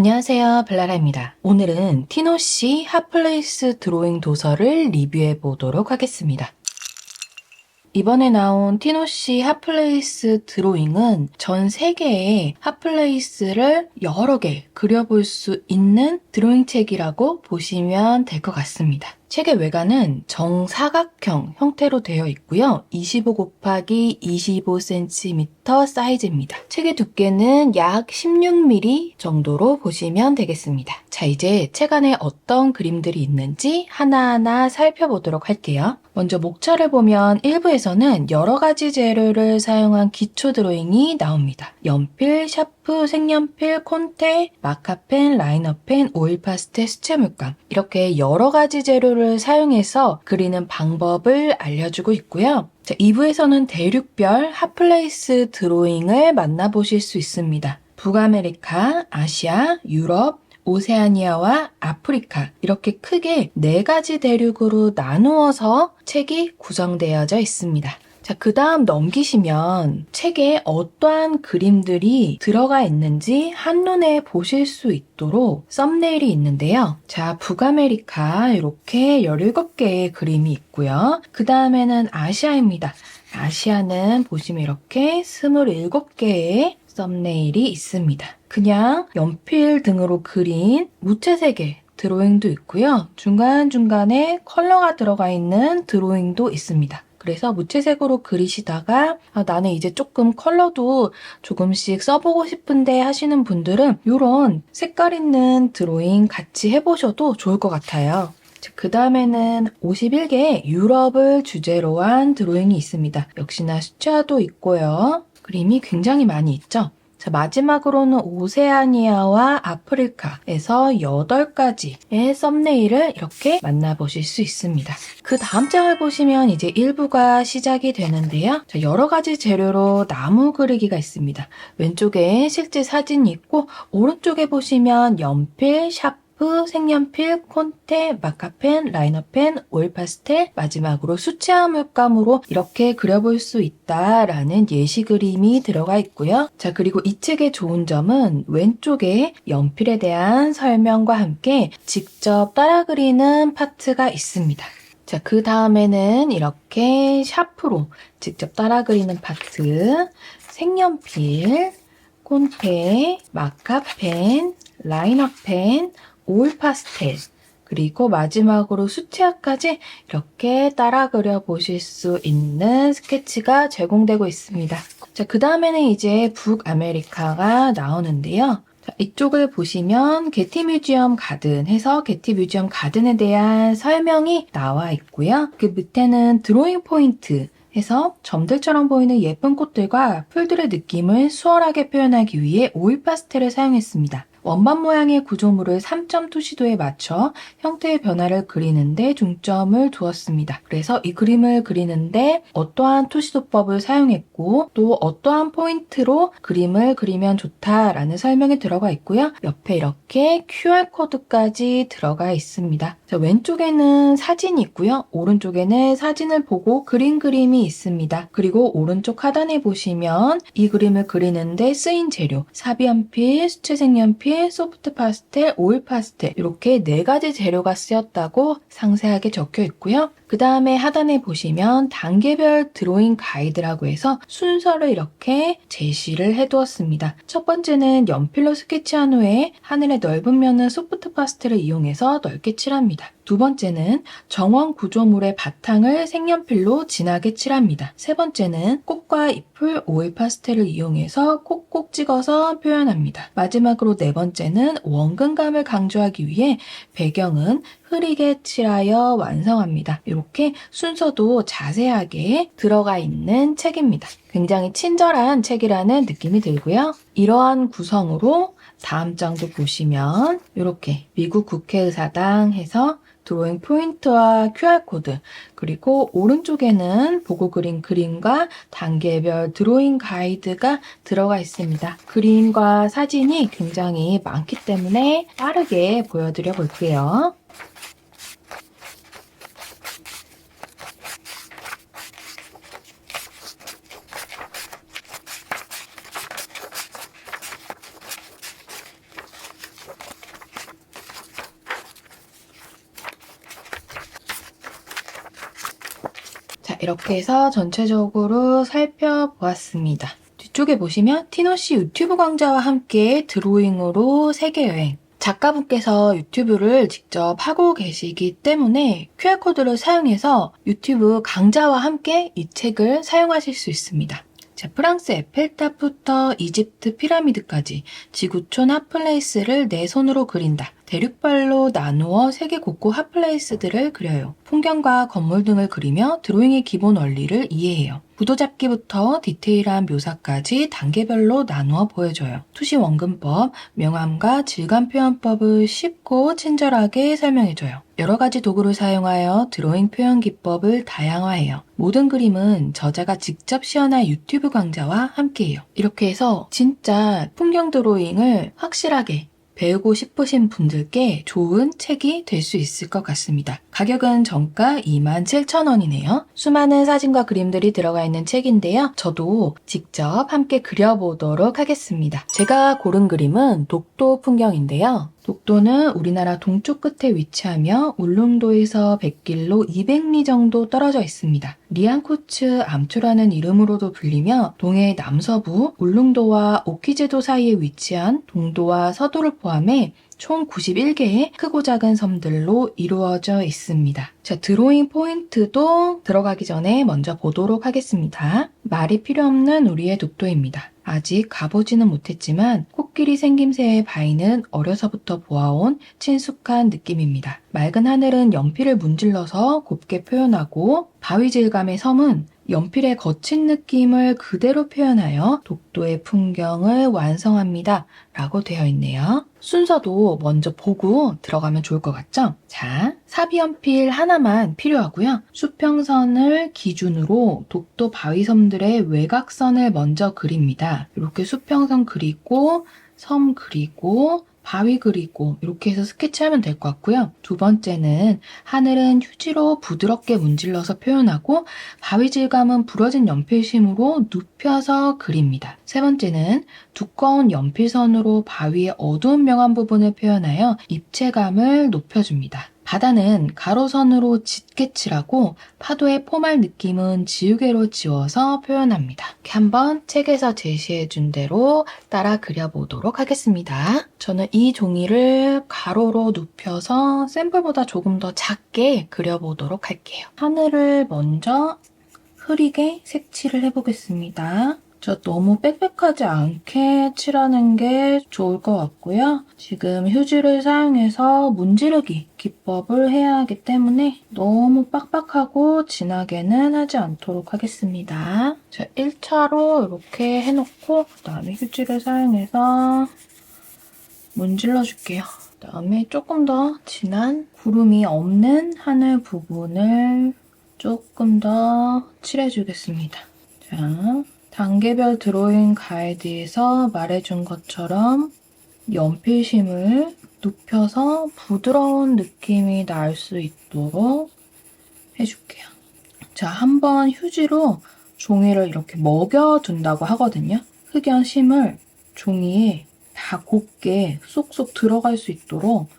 안녕하세요, 벨라라입니다. 오늘은 티노씨 핫플레이스 드로잉 도서를 리뷰해 보도록 하겠습니다. 이번에 나온 티노씨 핫플레이스 드로잉은 전 세계의 핫플레이스를 여러 개 그려볼 수 있는 드로잉 책이라고 보시면 될 것 같습니다. 책의 외관은 정사각형 형태로 되어 있고요. 25 곱하기 25cm 사이즈입니다. 책의 두께는 약 16mm 정도로 보시면 되겠습니다. 자, 이제 책 안에 어떤 그림들이 있는지 하나하나 살펴보도록 할게요. 먼저 목차를 보면 1부에서는 여러 가지 재료를 사용한 기초 드로잉이 나옵니다. 연필, 샤프, 색연필, 콘테, 마카펜, 라이너펜, 오일 파스텔, 수채 물감 이렇게 여러 가지 재료를 사용해서 그리는 방법을 알려주고 있고요. 자, 2부에서는 대륙별 핫플레이스 드로잉을 만나보실 수 있습니다. 북아메리카, 아시아, 유럽, 오세아니아와 아프리카 이렇게 크게 4가지 대륙으로 나누어서 책이 구성되어져 있습니다. 자, 그 다음 넘기시면 책에 어떠한 그림들이 들어가 있는지 한눈에 보실 수 있도록 썸네일이 있는데요. 자, 북아메리카 이렇게 17개의 그림이 있고요. 그 다음에는 아시아입니다. 아시아는 보시면 이렇게 27개의 썸네일이 있습니다. 그냥 연필 등으로 그린 무채색의 드로잉도 있고요. 중간중간에 컬러가 들어가 있는 드로잉도 있습니다. 그래서 무채색으로 그리시다가 나는 이제 조금 컬러도 조금씩 써보고 싶은데 하시는 분들은 이런 색깔 있는 드로잉 같이 해보셔도 좋을 것 같아요. 그 다음에는 51개의 유럽을 주제로 한 드로잉이 있습니다. 역시나 수채화도 있고요. 그림이 굉장히 많이 있죠. 자, 마지막으로는 오세아니아와 아프리카에서 8가지의 썸네일을 이렇게 만나보실 수 있습니다. 그 다음 장을 보시면 이제 1부가 시작이 되는데요. 자, 여러 가지 재료로 나무 그리기가 있습니다. 왼쪽에 실제 사진이 있고 오른쪽에 보시면 연필, 샤프, 색연필, 콘테, 마카펜, 라이너펜, 오일 파스텔, 마지막으로 수채화 물감으로 이렇게 그려볼 수 있다라는 예시 그림이 들어가 있고요. 자, 그리고 이 책의 좋은 점은 왼쪽에 연필에 대한 설명과 함께 직접 따라 그리는 파트가 있습니다. 자, 그 다음에는 이렇게 샤프로 직접 따라 그리는 파트, 색연필, 콘테, 마카펜, 라이너펜, 오일 파스텔, 그리고 마지막으로 수채화까지 이렇게 따라 그려 보실 수 있는 스케치가 제공되고 있습니다. 자, 그 다음에는 이제 북아메리카가 나오는데요. 자, 이쪽을 보시면 게티 뮤지엄 가든 해서 게티 뮤지엄 가든에 대한 설명이 나와 있고요. 그 밑에는 드로잉 포인트 해서 점들처럼 보이는 예쁜 꽃들과 풀들의 느낌을 수월하게 표현하기 위해 오일 파스텔을 사용했습니다. 원반 모양의 구조물을 3점 투시도에 맞춰 형태의 변화를 그리는데 중점을 두었습니다. 그래서 이 그림을 그리는데 어떠한 투시도법을 사용했고 또 어떠한 포인트로 그림을 그리면 좋다라는 설명이 들어가 있고요. 옆에 이렇게 QR코드까지 들어가 있습니다. 자, 왼쪽에는 사진이 있고요. 오른쪽에는 사진을 보고 그린 그림이 있습니다. 그리고 오른쪽 하단에 보시면 이 그림을 그리는데 쓰인 재료, 사비연필, 수채색연필, 소프트 파스텔, 오일 파스텔 이렇게 4가지 재료가 쓰였다고 상세하게 적혀 있고요. 그 다음에 하단에 보시면 단계별 드로잉 가이드라고 해서 순서를 이렇게 제시를 해두었습니다. 첫 번째는 연필로 스케치한 후에 하늘의 넓은 면은 소프트 파스텔을 이용해서 넓게 칠합니다. 두 번째는 정원 구조물의 바탕을 색연필로 진하게 칠합니다. 세 번째는 꽃과 잎을 오일 파스텔을 이용해서 콕콕 찍어서 표현합니다. 마지막으로 네 번째는 원근감을 강조하기 위해 배경은 흐리게 칠하여 완성합니다. 이렇게 순서도 자세하게 들어가 있는 책입니다. 굉장히 친절한 책이라는 느낌이 들고요. 이러한 구성으로 다음 장도 보시면 이렇게 미국 국회의사당 해서 드로잉 포인트와 QR코드 그리고 오른쪽에는 보고 그린 그림과 단계별 드로잉 가이드가 들어가 있습니다. 그림과 사진이 굉장히 많기 때문에 빠르게 보여드려 볼게요. 자, 이렇게 해서 전체적으로 살펴보았습니다. 뒤쪽에 보시면 티노씨 유튜브 강좌와 함께 드로잉으로 세계여행. 작가분께서 유튜브를 직접 하고 계시기 때문에 QR코드를 사용해서 유튜브 강좌와 함께 이 책을 사용하실 수 있습니다. 자, 프랑스 에펠탑부터 이집트 피라미드까지 지구촌 핫플레이스를 내 손으로 그린다. 대륙별로 나누어 세계 곳곳 핫플레이스들을 그려요. 풍경과 건물 등을 그리며 드로잉의 기본 원리를 이해해요. 구도잡기부터 디테일한 묘사까지 단계별로 나누어 보여줘요. 투시 원근법, 명암과 질감 표현법을 쉽고 친절하게 설명해줘요. 여러 가지 도구를 사용하여 드로잉 표현 기법을 다양화해요. 모든 그림은 저자가 직접 시연한 유튜브 강좌와 함께해요. 이렇게 해서 진짜 풍경 드로잉을 확실하게 배우고 싶으신 분들께 좋은 책이 될 수 있을 것 같습니다. 가격은 정가 27,000원이네요. 수많은 사진과 그림들이 들어가 있는 책인데요. 저도 직접 함께 그려보도록 하겠습니다. 제가 고른 그림은 독도 풍경인데요. 독도는 우리나라 동쪽 끝에 위치하며 울릉도에서 100길로 200리 정도 떨어져 있습니다. 리앙코츠 암초라는 이름으로도 불리며 동해 남서부 울릉도와 오키제도 사이에 위치한 동도와 서도를 포함해 총 91개의 크고 작은 섬들로 이루어져 있습니다. 자, 드로잉 포인트도 들어가기 전에 먼저 보도록 하겠습니다. 말이 필요 없는 우리의 독도입니다. 아직 가보지는 못했지만 코끼리 생김새의 바위는 어려서부터 보아온 친숙한 느낌입니다. 맑은 하늘은 연필을 문질러서 곱게 표현하고 바위 질감의 섬은 연필의 거친 느낌을 그대로 표현하여 독도의 풍경을 완성합니다. 라고 되어 있네요. 순서도 먼저 보고 들어가면 좋을 것 같죠? 자, 사비연필 하나만 필요하고요. 수평선을 기준으로 독도 바위섬들의 외곽선을 먼저 그립니다. 이렇게 수평선 그리고 섬 그리고 바위 그리고 이렇게 해서 스케치하면 될 것 같고요. 두 번째는 하늘은 휴지로 부드럽게 문질러서 표현하고 바위 질감은 부러진 연필심으로 눕혀서 그립니다. 세 번째는 두꺼운 연필선으로 바위의 어두운 명암 부분을 표현하여 입체감을 높여줍니다. 바다는 가로선으로 짙게 칠하고 파도의 포말 느낌은 지우개로 지워서 표현합니다. 이렇게 한번 책에서 제시해준 대로 따라 그려보도록 하겠습니다. 저는 이 종이를 가로로 눕혀서 샘플보다 조금 더 작게 그려보도록 할게요. 하늘을 먼저 흐리게 색칠을 해보겠습니다. 저 너무 빽빽하지 않게 칠하는 게 좋을 것 같고요. 지금 휴지를 사용해서 문지르기 기법을 해야 하기 때문에 너무 빡빡하고 진하게는 하지 않도록 하겠습니다. 자, 1차로 이렇게 해놓고 그다음에 휴지를 사용해서 문질러 줄게요. 그다음에 조금 더 진한 구름이 없는 하늘 부분을 조금 더 칠해주겠습니다. 자, 단계별 드로잉 가이드에서 말해준 것처럼 연필심을 눕혀서 부드러운 느낌이 날 수 있도록 해줄게요. 자, 한번 휴지로 종이를 이렇게 먹여둔다고 하거든요. 흑연심을 종이에 다 곱게 쏙쏙 들어갈 수 있도록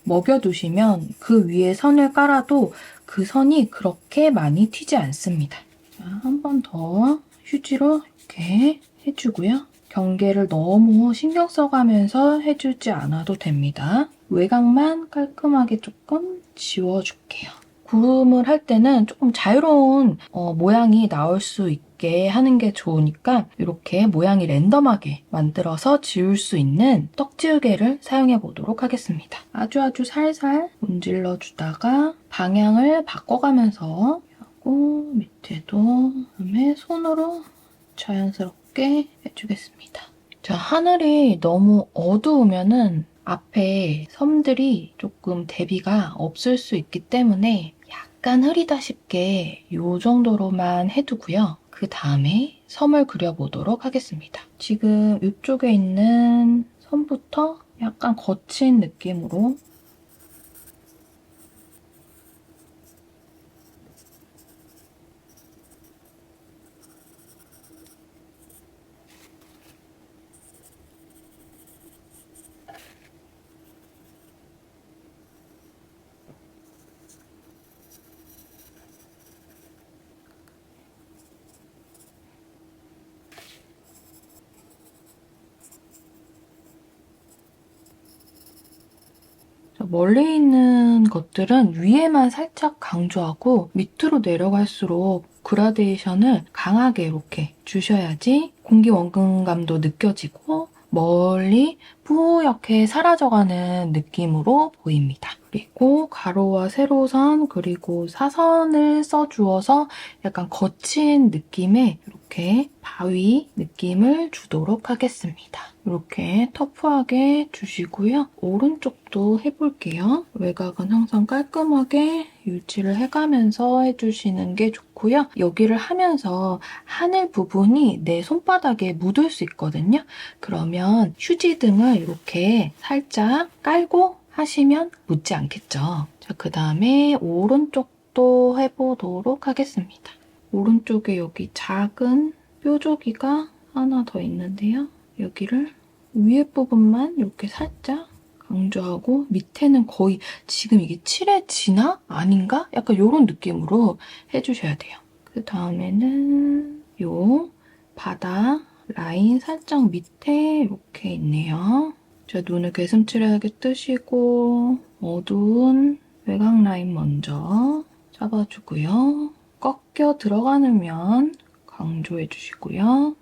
먹여두시면 그 위에 선을 깔아도 그 선이 그렇게 많이 튀지 않습니다. 자, 한 번 더 휴지로 이렇게 해주고요. 경계를 너무 신경 써가면서 해주지 않아도 됩니다. 외곽만 깔끔하게 조금 지워줄게요. 구름을 할 때는 조금 자유로운 모양이 나올 수 있게 하는 게 좋으니까 이렇게 모양이 랜덤하게 만들어서 지울 수 있는 떡지우개를 사용해 보도록 하겠습니다. 아주 살살 문질러 주다가 방향을 바꿔가면서 하고 밑에도 그다음에 손으로 자연스럽게 해주겠습니다. 자, 하늘이 너무 어두우면은 앞에 섬들이 조금 대비가 없을 수 있기 때문에 약간 흐리다 싶게 이 정도로만 해두고요. 그 다음에 섬을 그려보도록 하겠습니다. 지금 이쪽에 있는 섬부터 약간 거친 느낌으로 멀리 있는 것들은 위에만 살짝 강조하고 밑으로 내려갈수록 그라데이션을 강하게 이렇게 주셔야지 공기 원근감도 느껴지고 멀리 뿌옇게 사라져가는 느낌으로 보입니다. 그리고 가로와 세로선 그리고 사선을 써주어서 약간 거친 느낌의 이렇게 바위 느낌을 주도록 하겠습니다. 이렇게 터프하게 주시고요. 오른쪽도 해볼게요. 외곽은 항상 깔끔하게 유지를 해가면서 해주시는 게 좋고요. 여기를 하면서 하늘 부분이 내 손바닥에 묻을 수 있거든요. 그러면 휴지 등을 이렇게 살짝 깔고 하시면 묻지 않겠죠. 자, 그 다음에 오른쪽도 해보도록 하겠습니다. 오른쪽에 여기 작은 뾰족이가 하나 더 있는데요. 여기를 위에 부분만 이렇게 살짝 강조하고 밑에는 거의 지금 이게 칠해지나? 아닌가? 약간 이런 느낌으로 해주셔야 돼요. 그 다음에는 요 바다 라인 살짝 밑에 이렇게 있네요. 자, 눈을 괴슴칠하게 뜨시고 어두운 외곽 라인 먼저 잡아주고요. 꺾여 들어가는 면 강조해주시고요.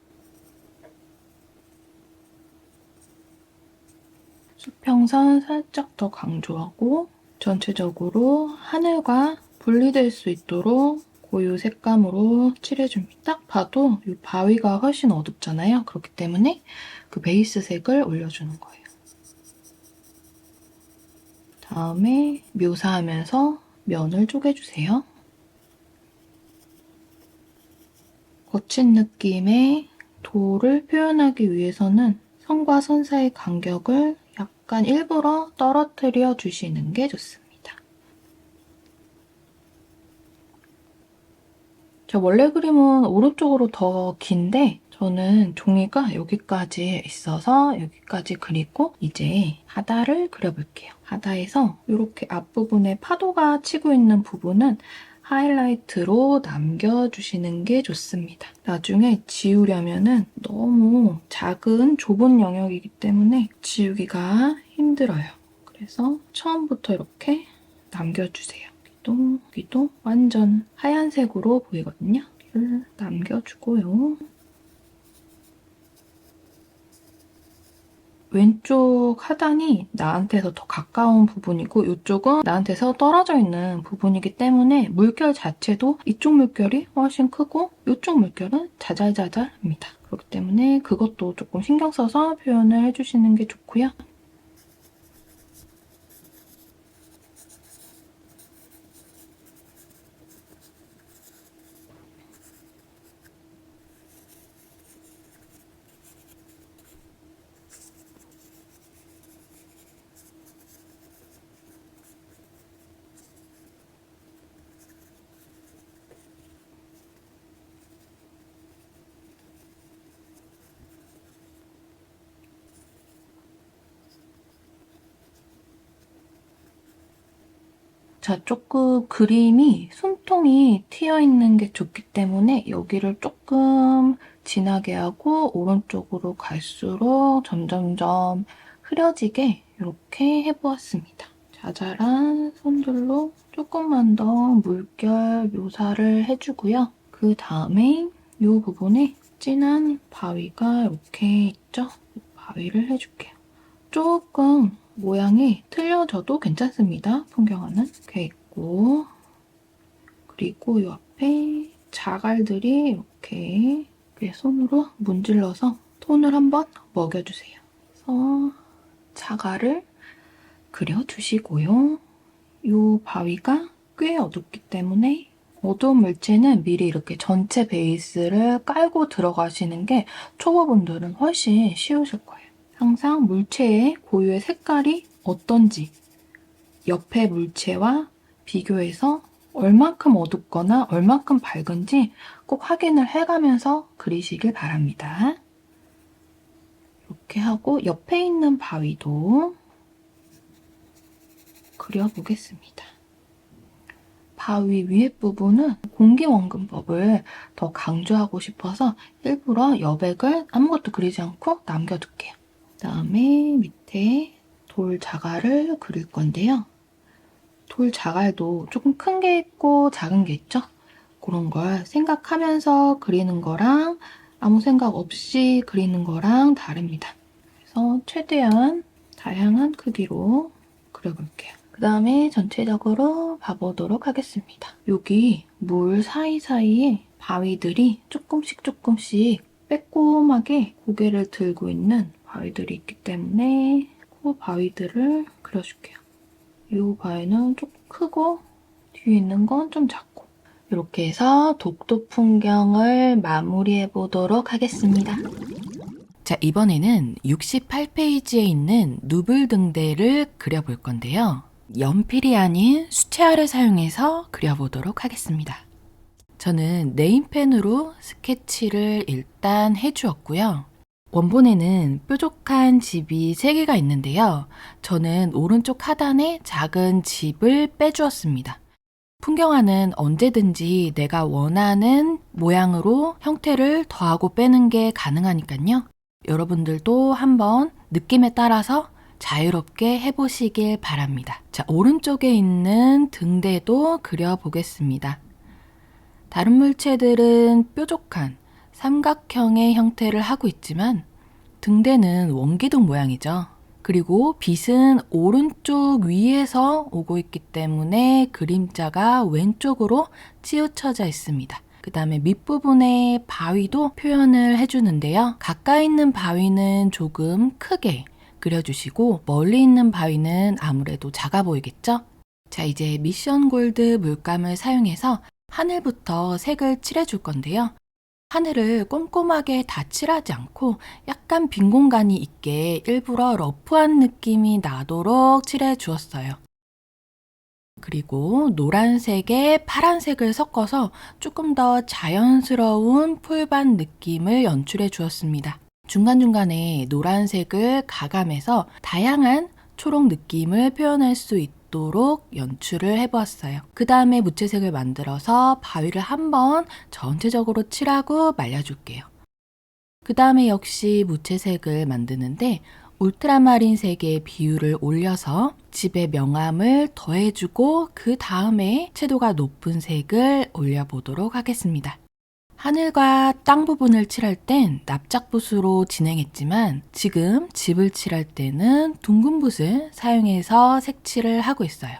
수평선 살짝 더 강조하고 전체적으로 하늘과 분리될 수 있도록 고유 색감으로 칠해줍니다. 딱 봐도 이 바위가 훨씬 어둡잖아요. 그렇기 때문에 그 베이스 색을 올려주는 거예요. 다음에 묘사하면서 면을 쪼개주세요. 거친 느낌의 돌을 표현하기 위해서는 선과 선 사이 간격을 약간 일부러 떨어뜨려 주시는 게 좋습니다. 저 원래 그림은 오른쪽으로 더 긴데 저는 종이가 여기까지 있어서 여기까지 그리고 이제 바다를 그려볼게요. 바다에서 이렇게 앞부분에 파도가 치고 있는 부분은 하이라이트로 남겨주시는 게 좋습니다. 나중에 지우려면은 너무 작은 좁은 영역이기 때문에 지우기가 힘들어요. 그래서 처음부터 이렇게 남겨주세요. 여기도 완전 하얀색으로 보이거든요. 이를 남겨주고요. 왼쪽 하단이 나한테서 더 가까운 부분이고 이쪽은 나한테서 떨어져 있는 부분이기 때문에 물결 자체도 이쪽 물결이 훨씬 크고 이쪽 물결은 자잘자잘합니다. 그렇기 때문에 그것도 조금 신경 써서 표현을 해주시는 게 좋고요. 자, 조금 그림이 숨통이 튀어있는 게 좋기 때문에 여기를 조금 진하게 하고 오른쪽으로 갈수록 점점점 흐려지게 이렇게 해보았습니다. 자잘한 손들로 조금만 더 물결 묘사를 해주고요. 그 다음에 이 부분에 진한 바위가 이렇게 있죠? 바위를 해줄게요. 조금 모양이 틀려져도 괜찮습니다. 풍경화는 이렇게 있고 그리고 이 앞에 자갈들이 이렇게 손으로 문질러서 톤을 한번 먹여주세요. 그래서 자갈을 그려주시고요. 이 바위가 꽤 어둡기 때문에 어두운 물체는 미리 이렇게 전체 베이스를 깔고 들어가시는 게 초보분들은 훨씬 쉬우실 거예요. 항상 물체의 고유의 색깔이 어떤지 옆에 물체와 비교해서 얼만큼 어둡거나 얼만큼 밝은지 꼭 확인을 해가면서 그리시길 바랍니다. 이렇게 하고 옆에 있는 바위도 그려보겠습니다. 바위 위에 부분은 공기원근법을 더 강조하고 싶어서 일부러 여백을 아무것도 그리지 않고 남겨둘게요. 그다음에 밑에 돌 자갈을 그릴 건데요. 돌 자갈도 조금 큰 게 있고 작은 게 있죠? 그런 걸 생각하면서 그리는 거랑 아무 생각 없이 그리는 거랑 다릅니다. 그래서 최대한 다양한 크기로 그려볼게요. 그 다음에 전체적으로 봐보도록 하겠습니다. 여기 물 사이사이에 바위들이 조금씩 빼꼼하게 고개를 들고 있는 바위들이 있기 때문에 그 바위들을 그려줄게요. 이 바위는 조금 크고 뒤에 있는 건 좀 작고 이렇게 해서 독도 풍경을 마무리해 보도록 하겠습니다. 자, 이번에는 68페이지에 있는 누불등대를 그려볼 건데요. 연필이 아닌 수채화를 사용해서 그려보도록 하겠습니다. 저는 네임펜으로 스케치를 일단 해주었고요. 원본에는 뾰족한 집이 3개가 있는데요. 저는 오른쪽 하단에 작은 집을 빼주었습니다. 풍경화는 언제든지 내가 원하는 모양으로 형태를 더하고 빼는 게 가능하니까요. 여러분들도 한번 느낌에 따라서 자유롭게 해보시길 바랍니다. 자, 오른쪽에 있는 등대도 그려보겠습니다. 다른 물체들은 뾰족한 삼각형의 형태를 하고 있지만 등대는 원기둥 모양이죠. 그리고 빛은 오른쪽 위에서 오고 있기 때문에 그림자가 왼쪽으로 치우쳐져 있습니다. 그 다음에 밑부분에 바위도 표현을 해주는데요. 가까이 있는 바위는 조금 크게 그려주시고 멀리 있는 바위는 아무래도 작아 보이겠죠? 자, 이제 미션 골드 물감을 사용해서 하늘부터 색을 칠해줄 건데요. 하늘을 꼼꼼하게 다 칠하지 않고 약간 빈 공간이 있게 일부러 러프한 느낌이 나도록 칠해 주었어요. 그리고 노란색에 파란색을 섞어서 조금 더 자연스러운 풀밭 느낌을 연출해 주었습니다. 중간중간에 노란색을 가감해서 다양한 초록 느낌을 표현할 수 있도록 연출을 해보았어요. 그 다음에 무채색을 만들어서 바위를 한번 전체적으로 칠하고 말려줄게요. 그 다음에 역시 무채색을 만드는데 울트라마린색의 비율을 올려서 집의 명암을 더해주고 그 다음에 채도가 높은 색을 올려보도록 하겠습니다. 하늘과 땅 부분을 칠할 땐 납작붓으로 진행했지만 지금 집을 칠할 때는 둥근 붓을 사용해서 색칠을 하고 있어요.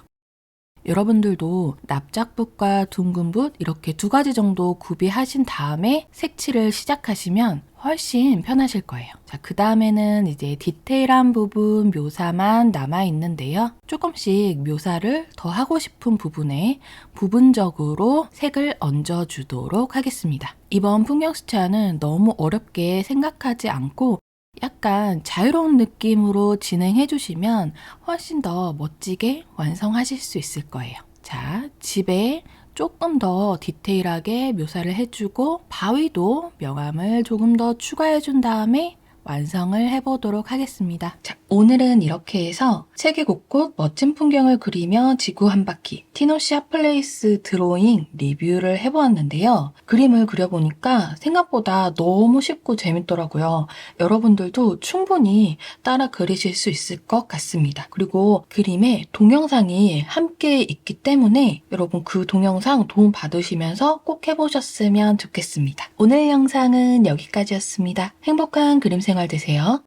여러분들도 납작붓과 둥근 붓 이렇게 2가지 정도 구비하신 다음에 색칠을 시작하시면 훨씬 편하실 거예요. 자, 그 다음에는 이제 디테일한 부분 묘사만 남아있는데요. 조금씩 묘사를 더 하고 싶은 부분에 부분적으로 색을 얹어주도록 하겠습니다. 이번 풍경 수채화는 너무 어렵게 생각하지 않고 약간 자유로운 느낌으로 진행해 주시면 훨씬 더 멋지게 완성하실 수 있을 거예요. 자, 집에 조금 더 디테일하게 묘사를 해주고 바위도 명암을 조금 더 추가해 준 다음에 완성을 해보도록 하겠습니다. 자, 오늘은 이렇게 해서 세계 곳곳 멋진 풍경을 그리며 지구 한 바퀴 티노시 핫플레이스 드로잉 리뷰를 해보았는데요. 그림을 그려보니까 생각보다 너무 쉽고 재밌더라고요. 여러분들도 충분히 따라 그리실 수 있을 것 같습니다. 그리고 그림에 동영상이 함께 있기 때문에 여러분 그 동영상 도움 받으시면서 꼭 해보셨으면 좋겠습니다. 오늘 영상은 여기까지였습니다. 행복한 그림 생활 되세요.